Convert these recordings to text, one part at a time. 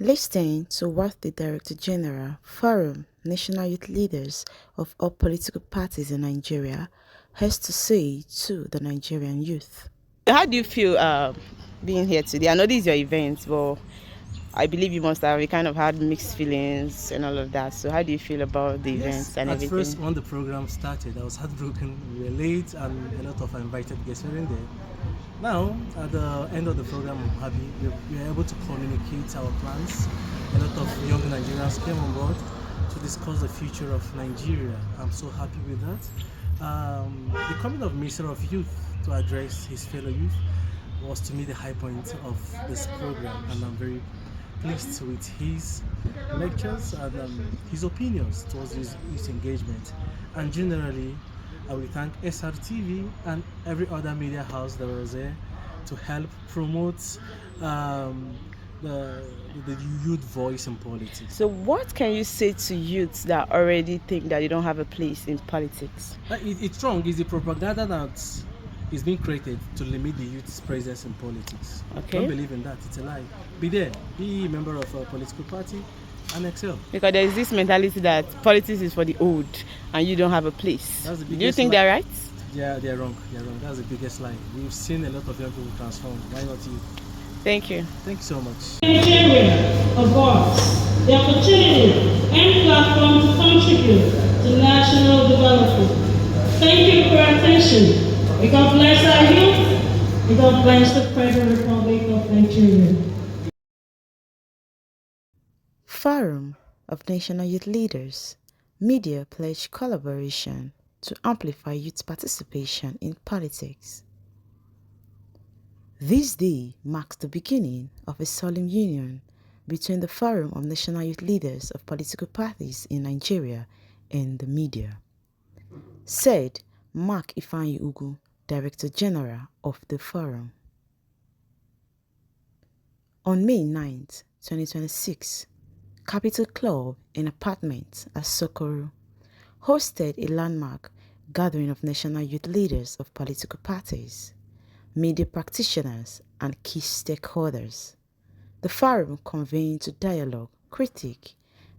Listen to what the Director General, Forum, National Youth Leaders of all political parties in Nigeria has to say to the Nigerian youth. How do you feel being here today? I know this is your event, but I believe you must have kind of had mixed feelings and all of that. So how do you feel about the events and everything? At first, when the program started, I was heartbroken. We were late and a lot of invited guests were in there. Now, at the end of the program, I'm happy. We were able to communicate our plans. A lot of young Nigerians came on board to discuss the future of Nigeria. I'm so happy with that. The coming of Minister of Youth to address his fellow youth was to me the high point of this program, and I'm very pleased with his lectures and his opinions towards his engagement. And generally, I will thank SRTV and every other media house that was there to help promote the youth voice in politics. So what can you say to youths that already think that they don't have a place in politics? It's wrong. It's the propaganda that is being created to limit the youth's presence in politics. Okay. Don't believe in that. It's a lie. Be there. Be a member of a political party and excel. Because there is this mentality that politics is for the old and you don't have a place. That's the Do you think they're right? Yeah, they're wrong. They're wrong. That's the biggest lie. We've seen a lot of young people transform. Why not you? Thank you. Thank you so much. Nigeria awards the opportunity and platform to contribute to national development. Thank you for your attention. May God bless our youth. May God bless the Federal Republic of Nigeria. Forum of National Youth Leaders, media pledge collaboration to amplify youth participation in politics. This day marks the beginning of a solemn union between the Forum of National Youth Leaders of political parties in Nigeria and the media, said Mark Ifeanyi Ugu, Director General of the Forum. On May 9, 2026, Capital Club and Apartments at Sokoru hosted a landmark gathering of national youth leaders of political parties, media practitioners, and key stakeholders. The forum convened to dialogue, critique,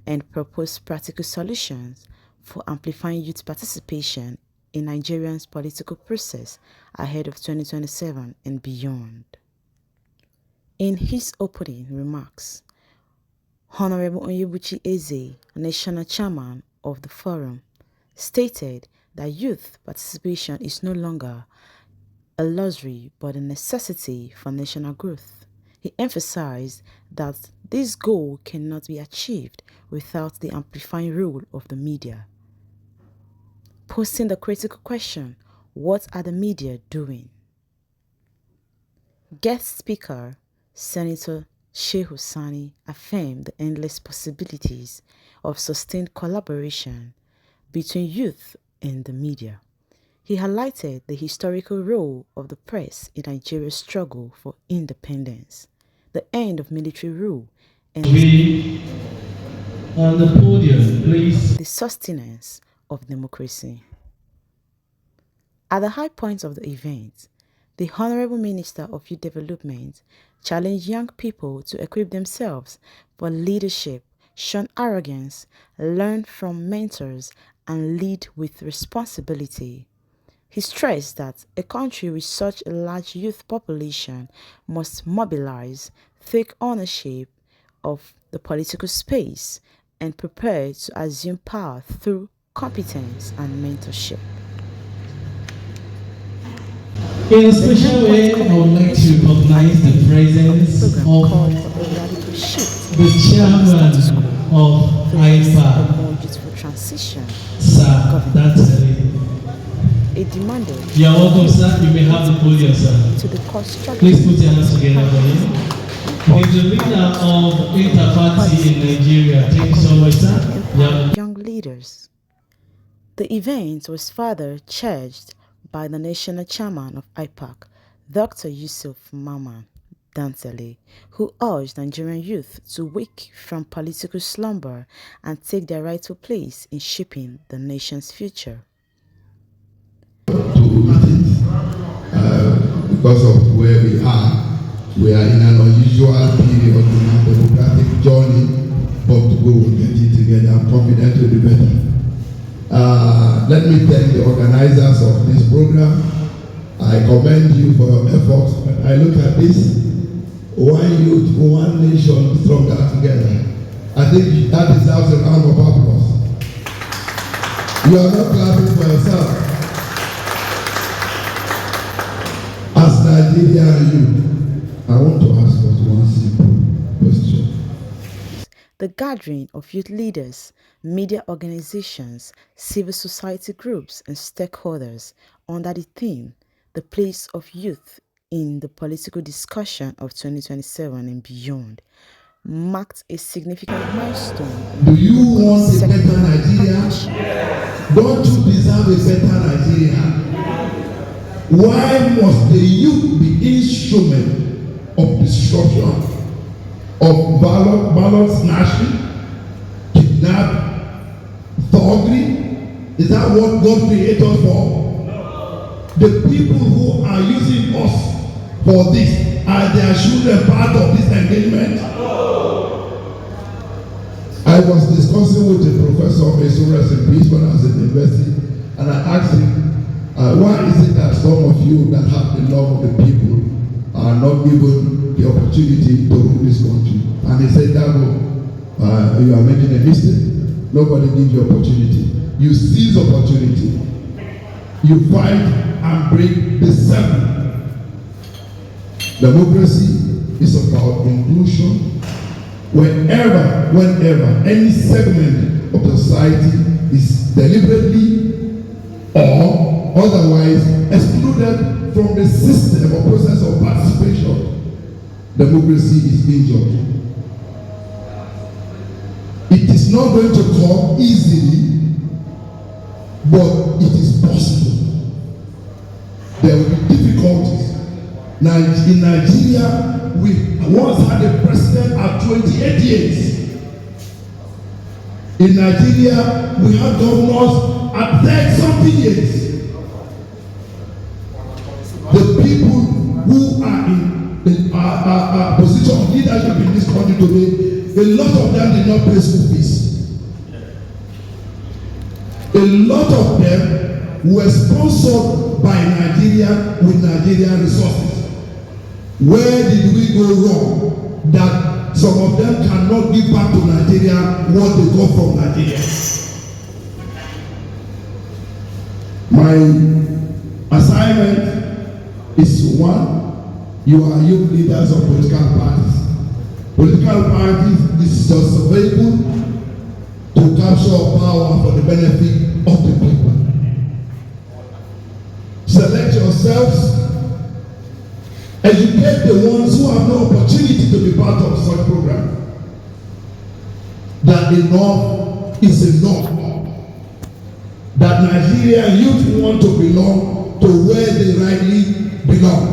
and propose practical solutions for amplifying youth participation in Nigeria's political process ahead of 2027 and beyond. In his opening remarks, Honorable Onyebuchi Eze, National Chairman of the Forum, stated that youth participation is no longer a luxury but a necessity for national growth. He emphasized that this goal cannot be achieved without the amplifying role of the media. Posing the critical question, what are the media doing? Guest speaker, Senator Shehu Sani, affirmed the endless possibilities of sustained collaboration between youth and the media. He highlighted the historical role of the press in Nigeria's struggle for independence, the end of military rule, and on the podium, please. The sustenance of democracy. At the high point of the event, the Honorable Minister of Youth Development challenged young people to equip themselves for leadership, shun arrogance, learn from mentors, and lead with responsibility. He stressed that a country with such a large youth population must mobilize, take ownership of the political space, and prepare to assume power through competence and mentorship. In a special way, I would like to recognize the presence of the chairman of IPA, transition. Sir Dantele. It demanded You are welcome, sir. You may have the podium, sir. to the cost struggle. Please put your hands together for him. He's the leader of Interparty in Nigeria. Thank you so much, sir. Young leaders. The event was further charged by the national chairman of IPAC, Dr. Yusuf Maman Dantele, who urged Nigerian youth to wake from political slumber and take their rightful place in shaping the nation's future. Because of where we are in an unusual period in our democratic journey, but we will get it together. I'm confident we'll be better. Let me thank the organizers of this program. I commend you for your efforts. When I look at this, one youth, one nation, stronger together. I think that deserves a round of applause. You are not clapping for yourself. As Nigerian youth, I want to ask us one simple question. The gathering of youth leaders, media organizations, civil society groups, and stakeholders under the theme, The Place of Youth in the Political Discussion of 2027 and Beyond, marked a significant milestone. Do you want a better Nigeria? Don't you deserve a better Nigeria? Why must the youth be instrument of destruction, of ballot snatching, kidnapping, thuggery? Is that what God created us for? The people who are using us for this, are their children part of this engagement? I was discussing with a professor of rest in peace when I was in university, and I asked him, why is it that some of you that have the love of the people are not given the opportunity to rule this country? And he said, Dabo, you are making a mistake. Nobody gives you opportunity. You seize opportunity. You fight and break the circle. Democracy is about inclusion. Whenever any segment of the society is deliberately or otherwise excluded from the system or process of participation, democracy is injured. It is not going to come easily, but it is possible. There will be difficulties. Now, in Nigeria, we once had a president at 28 years. In Nigeria, we have governors at 30-something years. The people who are in position of leadership in this country today, a lot of them did not pay school fees. A lot of them were sponsored by Nigeria with Nigerian resources. Where did we go wrong that some of them cannot give back to Nigeria what they got from Nigeria? My assignment is one, you are youth leaders of political parties. Political parties, this is just a vehicle to capture power for the benefit of the people. Select yourselves. Educate the ones who have no opportunity to be part of such program. That enough is enough. That Nigerian youth want to belong to where they rightly belong.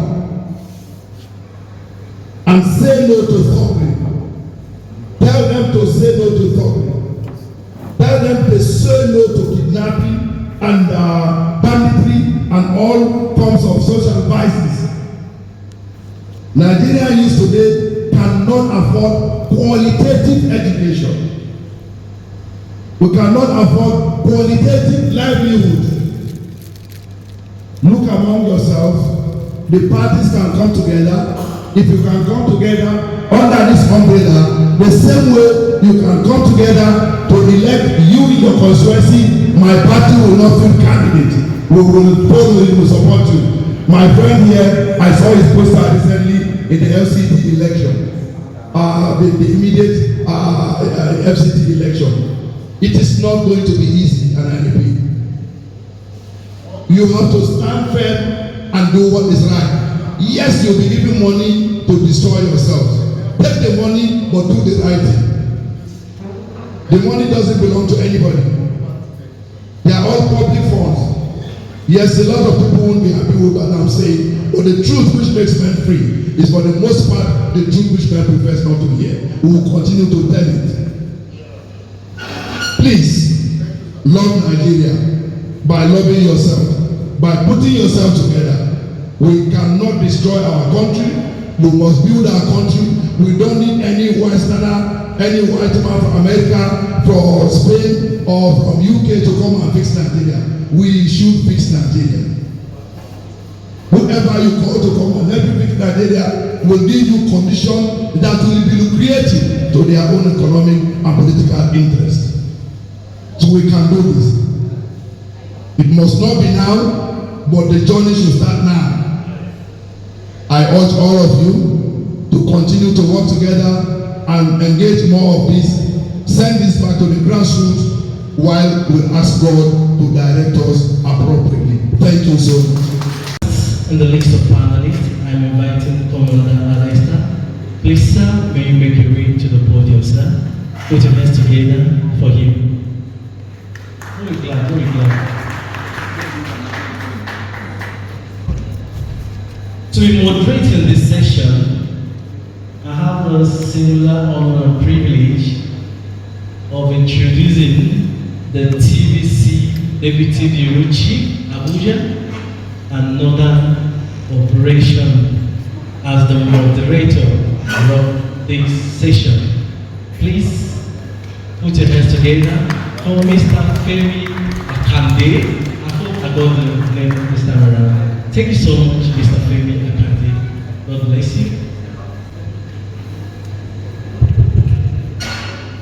And say no to thuggery. Tell them to say no to thuggery. Tell them to say no to kidnapping and banditry and all forms of social vices. Nigerian youth today cannot afford qualitative education. We cannot afford qualitative livelihood. Look among yourselves. The parties can come together. If you can come together under this umbrella, the same way you can come together to elect you in your constituency, my party will not field candidate. We will follow you, we will support you. My friend here, I saw his poster recently in the FCT election, the immediate FCT election. It is not going to be easy, and I repeat. You have to stand firm and do what is right. Yes, you'll be giving money to destroy yourselves. Take the money, but do the right thing. The money doesn't belong to anybody. They are all public funds. Yes, a lot of people won't be happy with what I'm saying, but the truth which makes men free is for the most part the truth which men prefers not to hear. We will continue to tell it. Please, love Nigeria by loving yourself, by putting yourself together. We cannot destroy our country. We must build our country. We don't need any Westerner any white man from America, from Spain, or from UK to come and fix Nigeria. We should fix Nigeria. Whoever you call to come and help you fix Nigeria will give you conditions that will be lucrative to their own economic and political interest. So we can do this. It must not be now, but the journey should start now. I urge all of you to continue to work together and engage more of this. Send this back to the grassroots while we ask God to direct us appropriately. Thank you so much. In the list of panelists, I'm inviting Commander Alistair. Please, sir, may you make your way to the podium, sir. Put your hands together for him. Very glad, very glad. To be moderating this session, I have the singular honor and privilege of introducing the TVC Deputy Bureau Chief, Abuja, and Northern Operation as the moderator of this session. Please put your hands together for Mr. Femi Akande. I hope I got the name this time around. Thank you so much, Mr. Femi Akande. God bless you.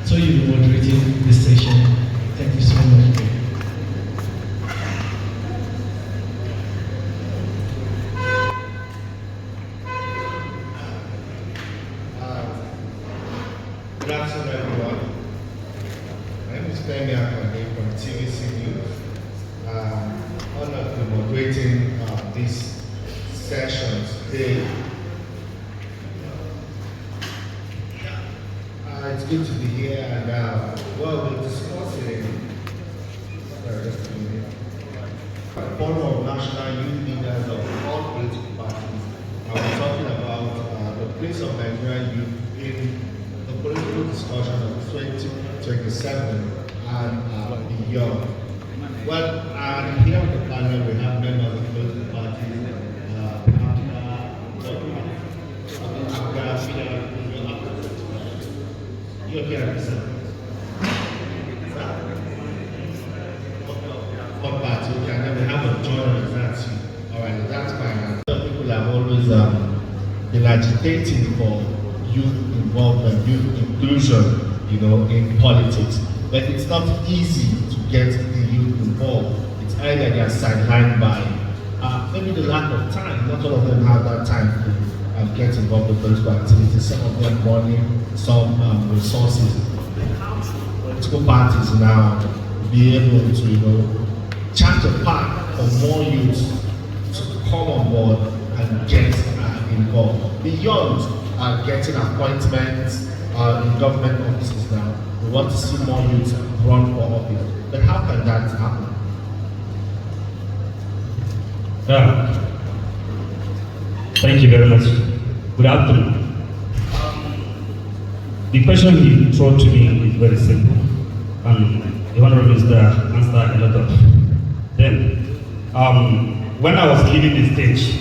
So you'll be moderating this session. Thank you so much. Good afternoon, everyone. My name is Femi Akande from TVC News. Honored to be moderating this session today. It's good to be here, and well, we're discussing Power of Nigerian leaders of all political parties. We're talking about the place of Nigerian youth in the political discussion of 2027 and beyond. Well, here on the panel we have members of political parties. You're here, sir. What party? Okay, and then we have a journalist, that's you. Alright, that's fine. People have always been agitating for youth involvement, youth inclusion, in politics. But it's not easy to get the youth involved. It's either they are sidelined by maybe the lack of time. Not all of them have that time to get involved with political activities. Some of them money, some resources. Political parties now be able to, chart a path for more youth to come on board and get involved. Beyond getting appointments in government offices now, we want to see more youth run for office. But how can that happen? Thank you very much. Good afternoon. The question you throw to me is very simple, and the Honorable Minister answered a lot of them. When I was leading the stage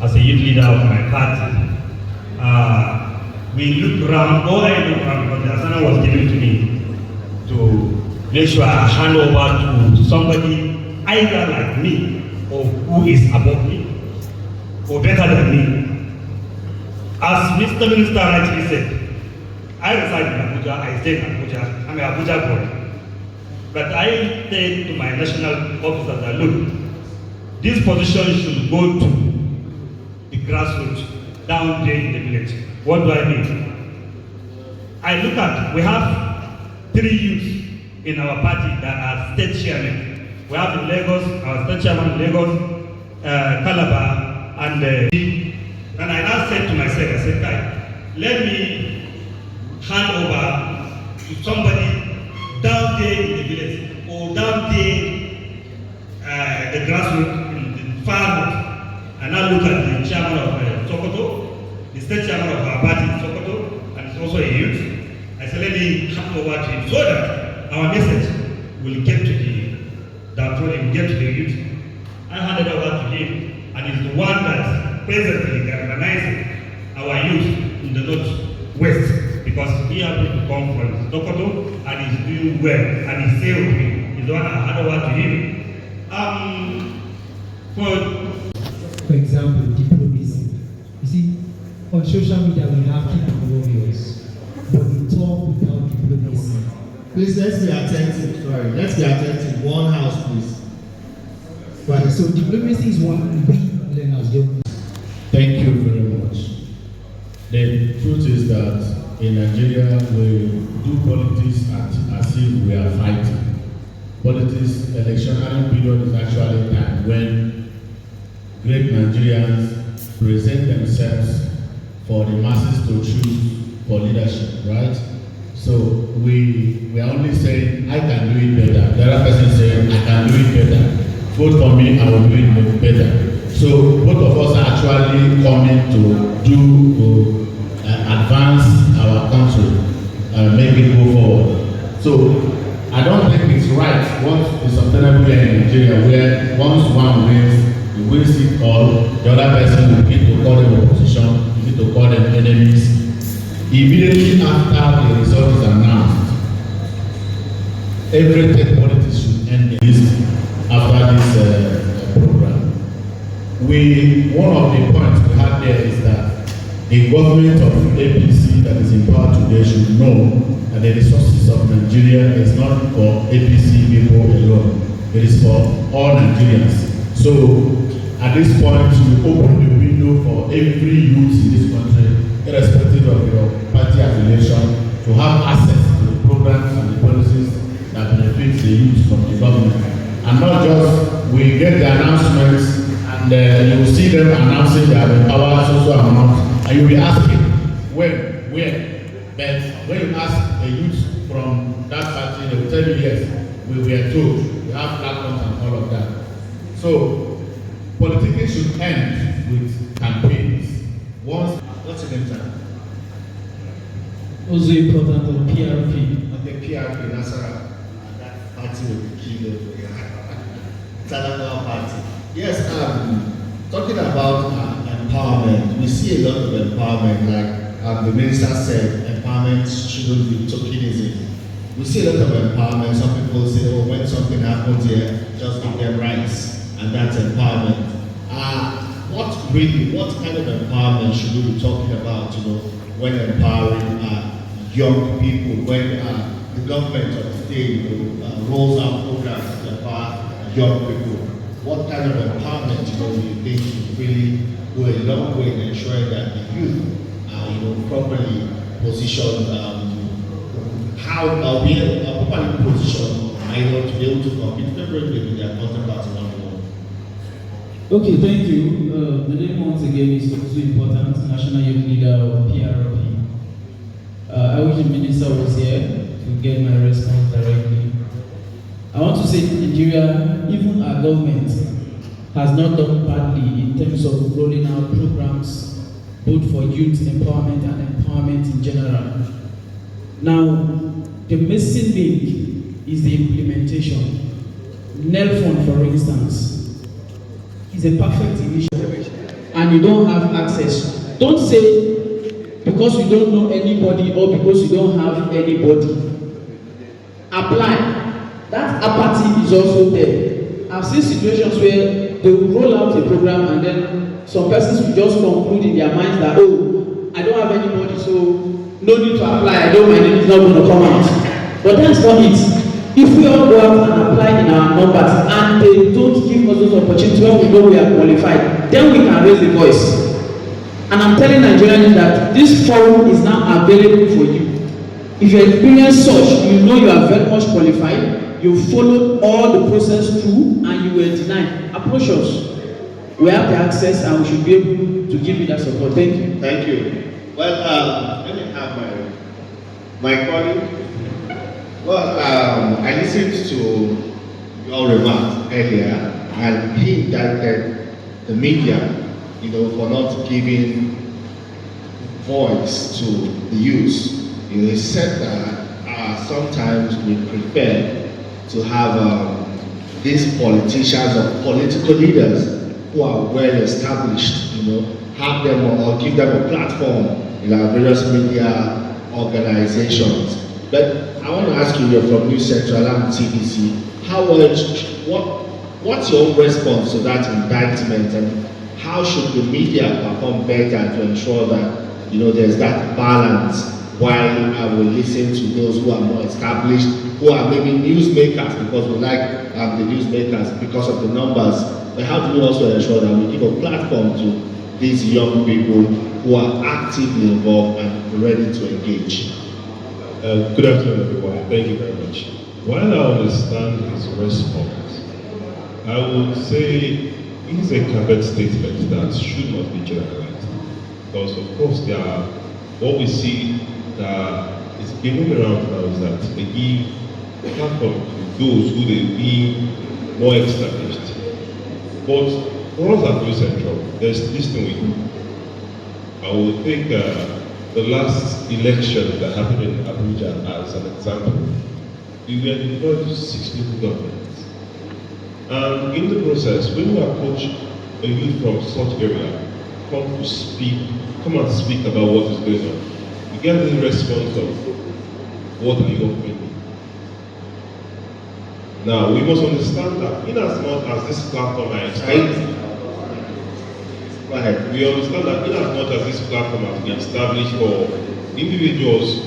as a youth leader of my party, we looked around, all I looked around because the assignment was given to me to make sure I hand over to somebody either like me or who is above me or better than me. As Mr. Minister rightly said, I reside in Abuja, I stay in Abuja, I'm an Abuja boy. But I said to my national officers that look, this position should go to the grassroots, down there in the village. What do I mean? I look at, we have 3 youths in our party that are state chairmen. We have in Lagos, our state chairman in Lagos, Calabar, and I now said to myself, I said, guy, let me hand over to somebody down there in the village or down there the grassroots in the far north. And now look at the chairman of Sokoto, the state chairman of our party in Sokoto, and it's also a youth. I said, let me hand over to him so that our message will get to the will get to the youth. I handed over to him, and he's the one that's presently galvanizing our youth in the northwest. because he happened to come from Sokoto and he's doing well and he's safe with me. He's the one I hand over to him. For example, diplomacy. You see, on social media we have keyboard warriors, but we talk without diplomacy. Please, let's be attentive. Sorry, let's be attentive. One house, please. Right, so diplomacy is what we learn as young. Thank you very much. The truth is that in Nigeria we do politics as if we are fighting. Politics, electionary period is actually time when great Nigerians present themselves for the masses to choose for leadership, right? So we are only saying, I can do it better. The other person saying, I can do it better. Vote for me, I will do it better. So both of us are actually coming to advance our country and make it go forward. So I don't think it's right once the sustainable here in Nigeria where once one wins, he wins it all, the other person will need to call them opposition, you need to call them enemies. Immediately after the result is announced, every tech politics should end the list after this program. One of the points we had there is that the government of APC that is in power today should know that the resources of Nigeria is not for APC people alone. It is for all Nigerians. So at this point, we open the window for every youth in this country, irrespective of your party affiliation, to have access to the programs and the policies that benefit the youth from the government. And not just we get the announcements and you will see them announcing they have empowered social amount. And you'll be asking, where? But when you ask a youth from that party, they will tell you, yes, we were told, we have platforms and all of that. So, politics should end with campaigns. What's your name, sir? Also important on PRP. Okay, PRP, Nasara. That party will be killed over here. It's another party. Yes, talking about empowerment, we see a lot of empowerment, like the minister said, empowerment shouldn't be tokenism. We see a lot of empowerment. Some people say, oh, when something happens here, just give them rights, and that's empowerment. What kind of empowerment should we be talking about, when empowering young people, when the government of the day rolls out programs to empower young people? What kind of empowerment, do you think should really go a long way in ensuring that the youth are, properly positioned, properly positioned, to be able to compete favorably with their counterparts around the world? Okay, thank you. The name once again is also important, National Youth Leader of PRP. I wish the minister was here to get my response directly. I want to say Nigeria, even our government, has not done badly in terms of rolling out programs both for youth empowerment and empowerment in general. Now, the missing link is the implementation. Nelfon, for instance, is a perfect initiative, and you don't have access. Don't say because you don't know anybody or because you don't have anybody. Apply. That apathy is also there. I've seen situations where they will roll out a program and then some persons will just conclude in their minds that, oh, I don't have anybody, so no need to apply. I know my name is not going to come out. But that's not it. If we all go out and apply in our numbers and they don't give us those opportunities when we know we are qualified, then we can raise the voice. And I'm telling Nigerians that this forum is now available for you. If you experience such, you know you are very much qualified. You followed all the process through and you were denied. Approach us. We have the access and we should be able to give you that support. Thank you. Thank you. Well, let me have my colleague. Well, I listened to your remarks earlier, and he indicted the media, for not giving voice to the youth. He said that sometimes we prefer to have these politicians or political leaders who are well established, have them or give them a platform in our various media organizations. But I want to ask you, you're from New Central and TVC, what's your own response to that indictment, and how should the media perform better to ensure that there's that balance while I will listen to those who are more established, who are maybe newsmakers, because we like the newsmakers because of the numbers, but how do we also ensure that we give a platform to these young people who are actively involved and ready to engage? Good afternoon, everyone. Thank you very much. While I understand his response, I would say it is a caveat statement that should not be generalized. Because, of course, what we see that is going around now is that they give platform to those who they deem more established. But for us at New Central, there's this thing we do. I will take the last election that happened in Abuja as an example. We were deployed to 6 local governments. And in the process, when we approach a youth from such area, come and speak about what is going on, we get the response of, what are you offering? Now, we must understand that in as much as this platform I explained, we understand that in as much as this platform has been established for individuals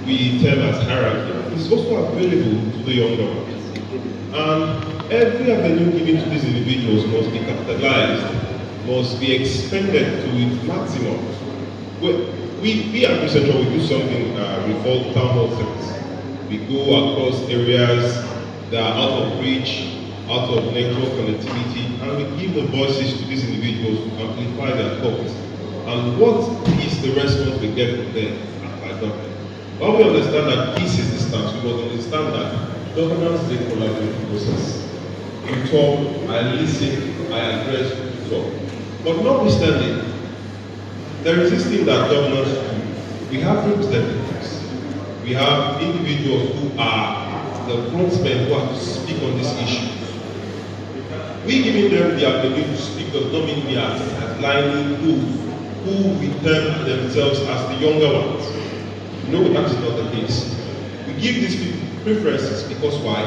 we term as hierarchy, it's also available to the younger ones. And every avenue given to these individuals must be capitalized, must be expended to its maximum. We at New Central, we do something we call town hall service. We go across areas that are out of reach, out of network connectivity, and we give the voices to these individuals to amplify their thoughts. And what is the response we get from them as government? When we understand that peace is distance, we must understand that governance is a collaborative process. You talk, I listen, I address, you talk. But notwithstanding, there is this thing that governors do. We have representatives. We have individuals who are the frontmen who have to speak on this issue. We giving them the ability to speak does not mean we are sidelining those who we term themselves as the younger ones. No, that is not the case. We give these people preferences because why?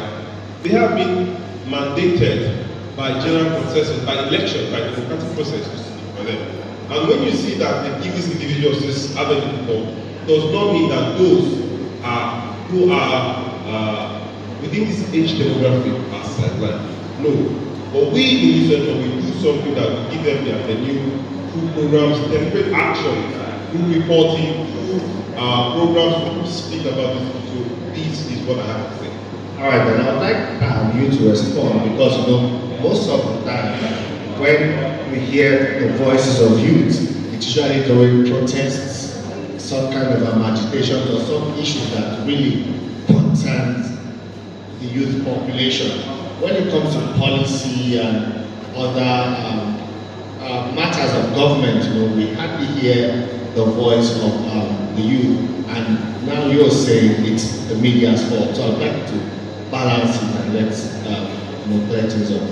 They have been mandated by general consensus, by election, by democratic process to speak for them. And when you see that they give these individuals this avenue, does not mean that those who are within this age demographic are sidelined. No. But we in New Central, we do something that we give them the avenue through programs, template action, through reporting, through programs to speak about this issue. This is what I have to say. All right, then I'd like you to respond because most of the time when we hear the voices of youth, it's usually during protests, some kind of agitation or some issues that really concerns the youth population. When it comes to policy and other matters of government, we hardly hear the voice of the youth, and now you're saying it's the media's fault. So I'd like to balance it and let's clear things up.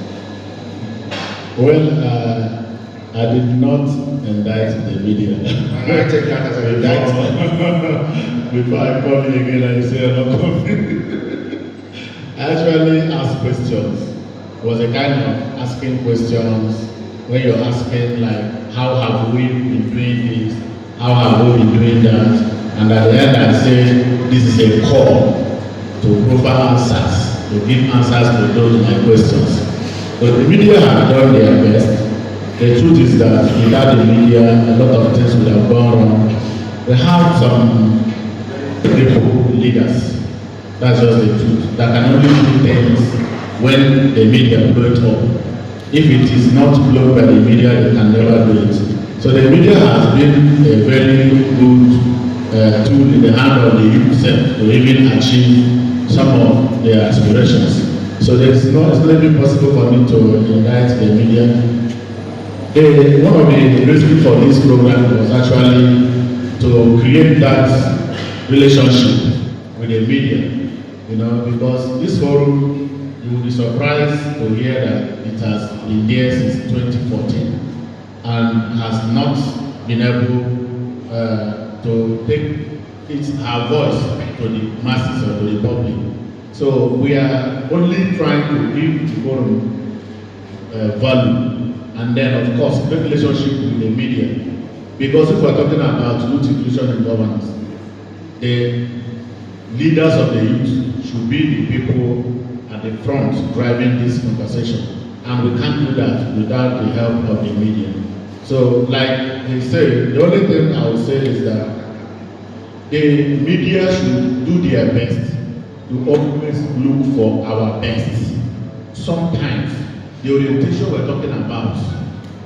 Well, I did not indict the media. I take that as an indictment. Before I come in again and you say I'm not coming. I actually asked questions. It was a kind of asking questions when you're asking like, how have we been doing this? How have we been doing that? And at the end I say, this is a call to provide answers, to give answers to those my questions. But the media have done their best. The truth is that without the media, a lot of things would have gone wrong. We have some people, leaders, that's just the truth, that can only do things when the media blow it up. If it is not blown by the media, they can never do it. So the media has been a very good tool in the hand of the youth to even achieve some of their aspirations. So it's not even possible for me to indict the media. One of the reasons for this program was actually to create that relationship with the media, because this forum, you will be surprised to hear that it has been there since 2014 and has not been able to take it's her voice to the masses or to the public. So we are only trying to give the forum value, and then of course make relationship with the media. Because if we're talking about youth inclusion and governance, the leaders of the youth should be the people at the front driving this conversation, and we can't do that without the help of the media. So like they say, the only thing I would say is that the media should do their best to always look for our best. Sometimes the orientation we're talking about,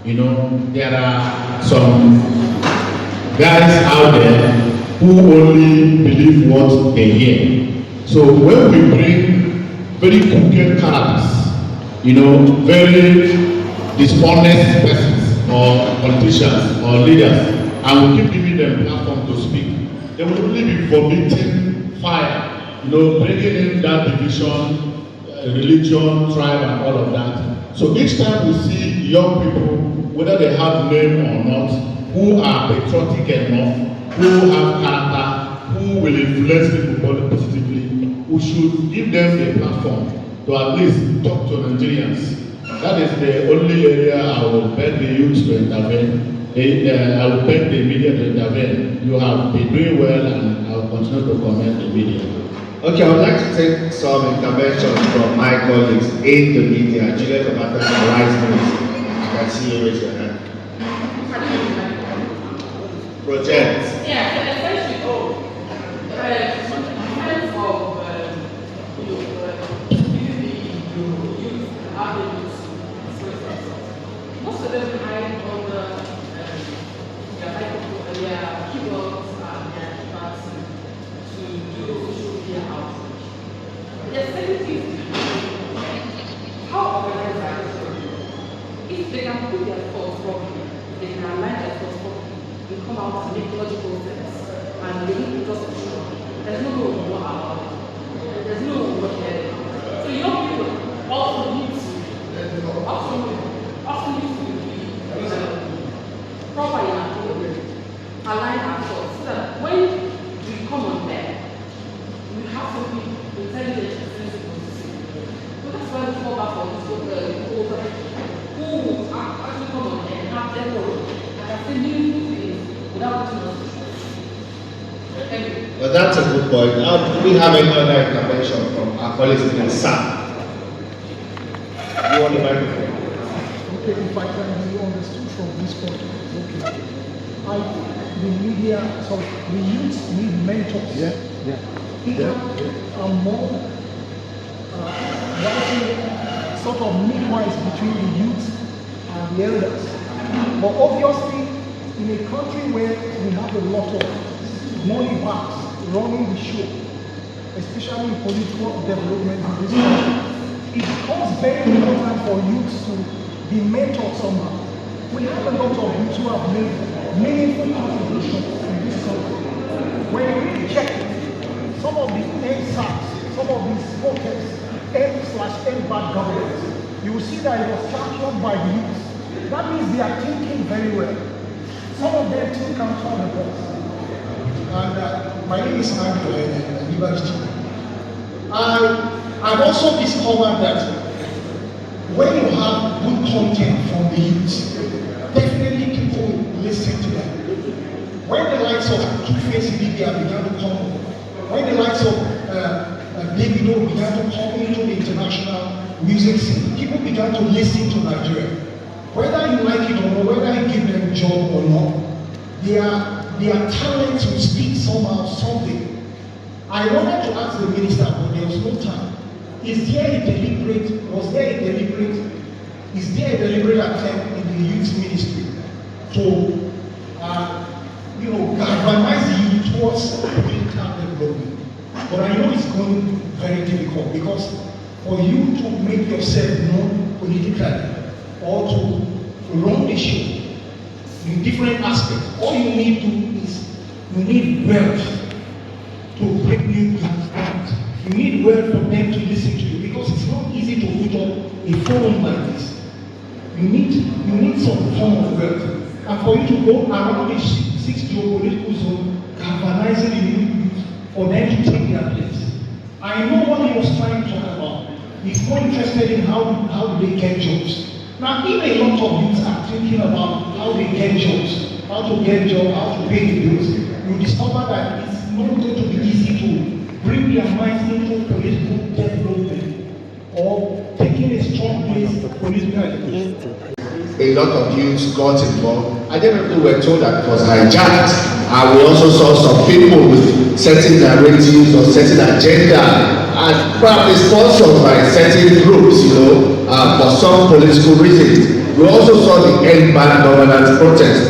you know, there are some guys out there who only believe what they hear. So when we bring very crooked characters, you know, very dishonest persons or politicians or leaders, and we keep giving them platform to speak, they will only be vomiting fire, you know, bringing in that division, religion, tribe, and all of that. So each time we see young people, whether they have name or not, who are patriotic enough, who have character, who will influence people positively, we should give them a platform to at least talk to Nigerians. That is the only area I will beg the youth to intervene. I will beg the media to intervene. You have been doing well, and I will continue to commend the media. Okay, I would like to take some interventions from my colleagues in the media. Juliet Obata and Wise News. I can see you raise your hand. Project. Yeah, so essentially, most of them hide on their keyboards and their keypads to do social media outreach. The second is how organized are they? If they can put their thoughts properly, they can align their thoughts properly, they come out and make logical sense, and they need to just show. There's no way more about it. There's no more here. So young people also need to proper in our program, align our thoughts so that when we come on there, we have something intelligent and sensible to say. So that's why we fall back on this who will actually come on there and have their role and have the meaningful things without putting us to shame. Well, that's a good point. Do we have any other intervention from our colleagues in the SAP? You want the microphone? Okay, if I can be understood from this point, okay. I think the media, so the youth need mentors. People are more writing sort of midwives between the youth and the elders. But obviously, in a country where we have a lot of money bags running the show, especially in political development in this country, it becomes very important for youth to be mentored somehow. We have a lot of youth who have made meaningful contributions in this country. When you really check it, some of the NSAS, some of these protests, N/N bad governance, you will see that it was championed by the youth. That means they are thinking very well. Some of them think outside the box. And my name is Andrew Liberty. I've also discovered that when you have good content from the youth, definitely people listen to them. When the likes of Two-Face Libya began to come, when the likes of Davido began to come into the international music scene, people began to listen to Nigeria. Whether you like it or not, whether you give them a job or not, their talent will speak somehow, something. I wanted to ask the minister, but there was no time. Is there a deliberate attempt in the youth ministry to, galvanize the youth towards political development? But I know it's going very difficult because for you to make yourself known politically or to run the show in different aspects, all you need to do is you need wealth to bring you out. You need wealth for them to listen to you because it's not easy to put up a forum like this. You need some form of wealth. And for you to go around the 6 geopolitical zone, galvanizing the youth for them to take their place. I know what he was trying to talk about. He's more interested in how do they get jobs. Now, if a lot of youths are thinking about how they get jobs, how to get jobs, how to pay the bills, you discover that it's not going to be easy to bring their minds into political development or taking a strong place politically. A lot of youths got involved. At the end of the day, we were told that it was hijacked, and we also saw some people with certain narratives or certain agenda, and probably sponsored by certain groups, for some political reasons. We also saw the end bad governance protest.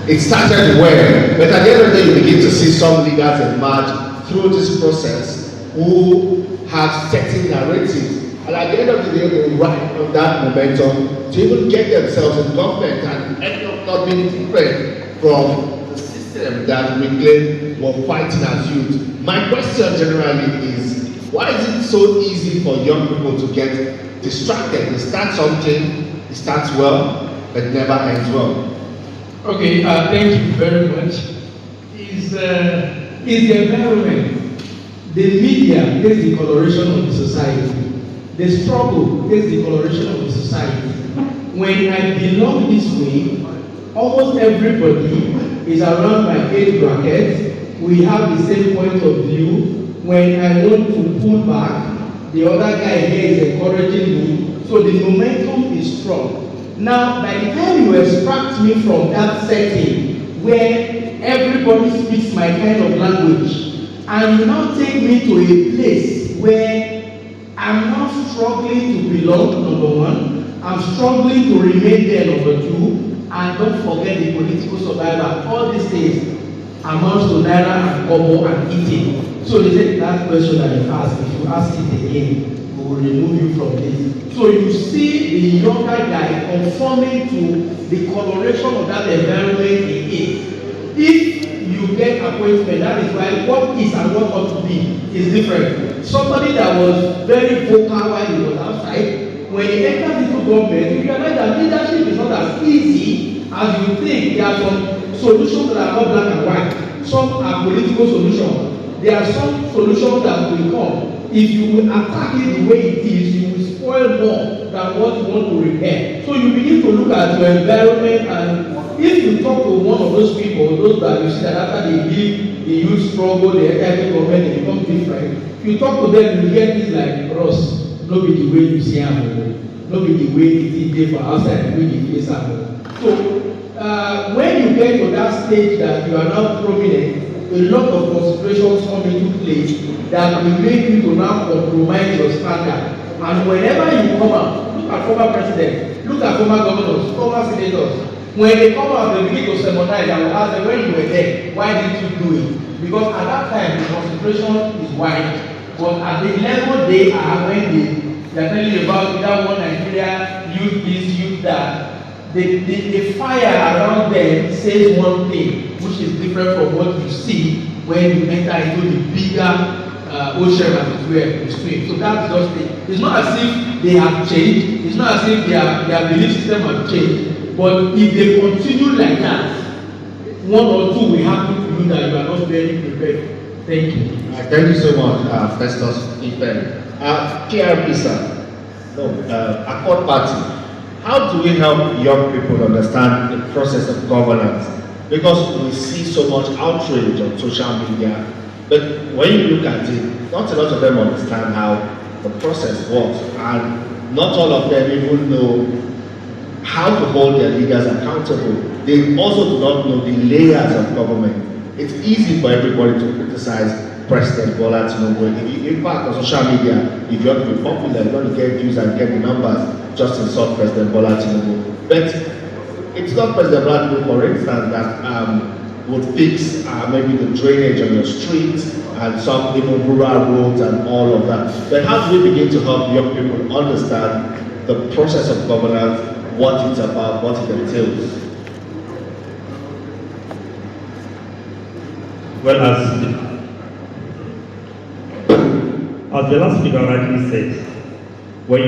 It started well, but at the end of the day, you begin to see some leaders emerge through this process who have certain narratives. And at the end of the day, they ride on that momentum to even get themselves in government and end up not being different from the system that we claim were fighting as youth. My question generally is, why is it so easy for young people to get distracted? They start something, it starts well, but never ends well. Okay, thank you very much. Is the environment, the media is the coloration of the society. The struggle is the coloration of the society. When I belong this way, almost everybody is around my age bracket. We have the same point of view. When I want to pull back, the other guy here is encouraging me. So the momentum is strong. Now, by the time you extract me from that setting where everybody speaks my kind of language, and you now take me to a place where I'm now struggling to belong, number one. I'm struggling to remain there, number two. And don't forget the political survivor. All these things amounts to naira and kobo and eating. So they said that question that you asked, if you ask it again, we will remove you from this. So you see the younger guy conforming to the coloration of that environment he is. If you get appointment, that is why what is and what ought to be is different. Somebody that was very vocal while he was outside, when he enters into government, you realize that leadership is not as easy as you think. There are some solutions that are not black and white. Some are political solutions. There are some solutions that will come. If you will attack it the way it is, you will spoil more than what you want to repair. So you begin to look at your environment, and if you talk to one of those people, those that you see that after they leave the youth struggle, the enter government, they become different. If you talk to them, you hear things like, Ross, no be the way you see am, no be the way it is for outside, we the face am. So when you get to that stage that you are now prominent, a lot of considerations come into place that will make you to now compromise your standard. And whenever you come out, look at former presidents, look at former governors, former senators. When they come out, they begin to sermonize and will ask them, when you were there, why didn't you do it? Because at that time, the concentration is wide. But at the level they are, when they are telling you about that one Nigeria, youth this, youth that, the fire around them says one thing, which is different from what you see when you enter into the bigger ocean as it were, the stream. So that's just it. It's not as if they have changed. It's not as if their belief system has changed. But if they continue like that, one or two will happen to you that you are not very prepared. Thank you. Thank you so much, Festus Ifen. PRP, sir. No, Accord Party. How do we help young people understand the process of governance? Because we see so much outrage on social media, but when you look at it, not a lot of them understand how the process works, and not all of them even know how to hold their leaders accountable. They also do not know the layers of government. It's easy for everybody to criticize President Bola Tinubu. In fact, on social media, if you want to be popular, you want to get views and get the numbers, just insult President Bola Tinubu. But it's not President Bola Tinubu, for instance, that would fix maybe the drainage on your streets and some even rural roads and all of that. But how do we begin to help young people understand the process of governance, what it's about, what it entails? Well, as the last speaker rightly said, when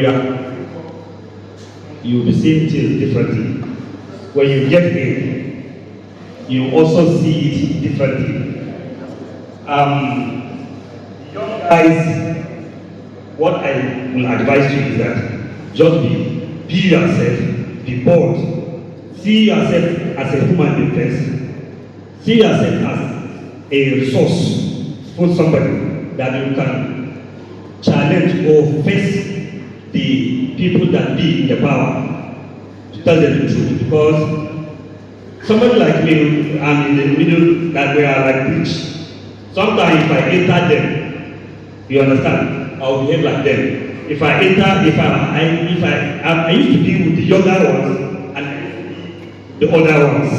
you will be seeing things differently. When you get in, you also see it differently. Young guys, what I will advise you is that just be yourself, be bold, see yourself as a human being first, see yourself as a resource for somebody that you can challenge or face the people that be in the power to tell them the truth. Because somebody like me, I'm in the middle that we are like bridge. Sometimes if I enter them, you understand, I'll behave like them. If I enter, I used to be with the younger ones and the older ones.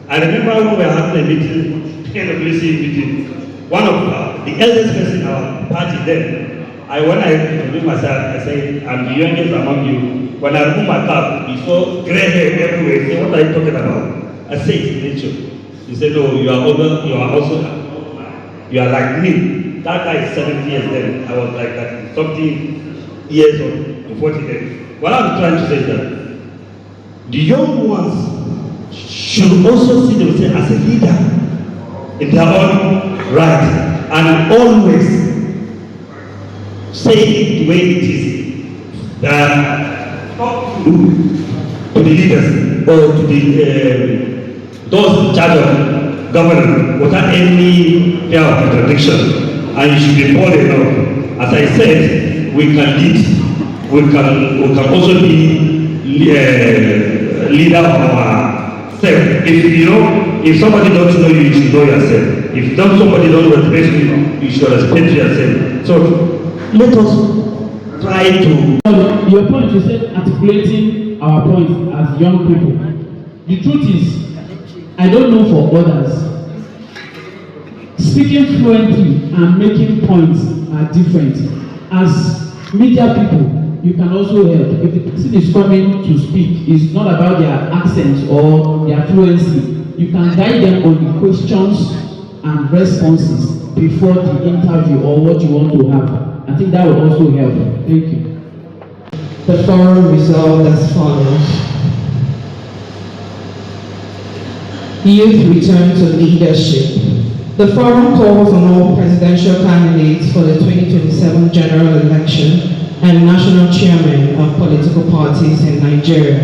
I remember when we were having a meeting, kind of listening meeting, one of the eldest person in our party then, when I introduced myself, I said, I'm the youngest among you. When I removed my cap, he saw gray hair everywhere. He said, what are you talking about? I said, it's nature. He said, no, you are older, you are also, you are like me. That guy is 70 years then. I was like that, something years or 40 years. What I'm trying to say is that the young ones should also see themselves as a leader in their own right. And always say it the way it is. Talk to the leaders or to the those in charge of government without any fear of contradiction. And you should be bold enough. As I said, we can lead. We can also be leader of ourselves. If somebody doesn't know you, you should know yourself. If somebody doesn't respect you, you should respect yourself. So let us try to. Your point, you said articulating our points as young people. The truth is, I don't know for others. Speaking fluently and making points are different. As media people, you can also help. If the person is coming to speak, it's not about their accent or their fluency. You can guide them on the questions and responses before the interview or what you want to have. I think that will also help. Thank you. The forum resolved as follows. Youth return to leadership. The forum calls on all presidential candidates for the 2027 general election and national chairmen of political parties in Nigeria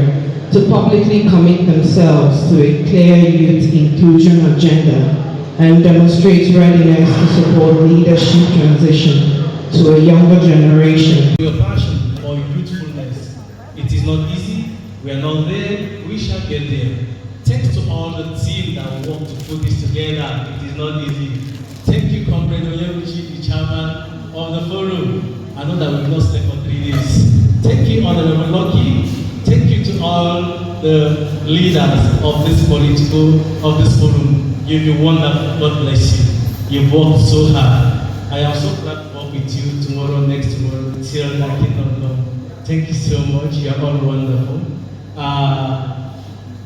to publicly commit themselves to a clear youth inclusion agenda and demonstrate readiness to support leadership transition to a younger generation. Your passion or youthfulness, it is not easy. We are not there. We shall get there. Thanks to all the team that worked to put this together. It is not easy. Thank you, Comrade Oyebuchi, the chairman of the forum. I know that we've not slept for 3 days. Thank you, Honorable Lucky. Thank you to all the leaders of this forum. You've been wonderful. God bless you. You've worked so hard. I am so glad to work with you tomorrow, next tomorrow, till the kingdom come. Thank you so much. You are all wonderful.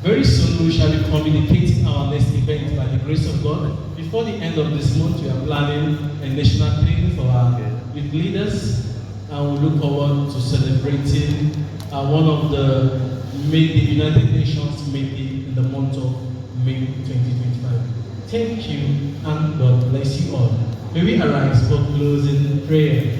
Very soon we shall be communicating our next event by the grace of God. Before the end of this month, we are planning a national training for our youth leaders, and we look forward to celebrating one of the United Nations maybe in the month of May 2025. Thank you, and God bless you all. May we arise for closing prayer.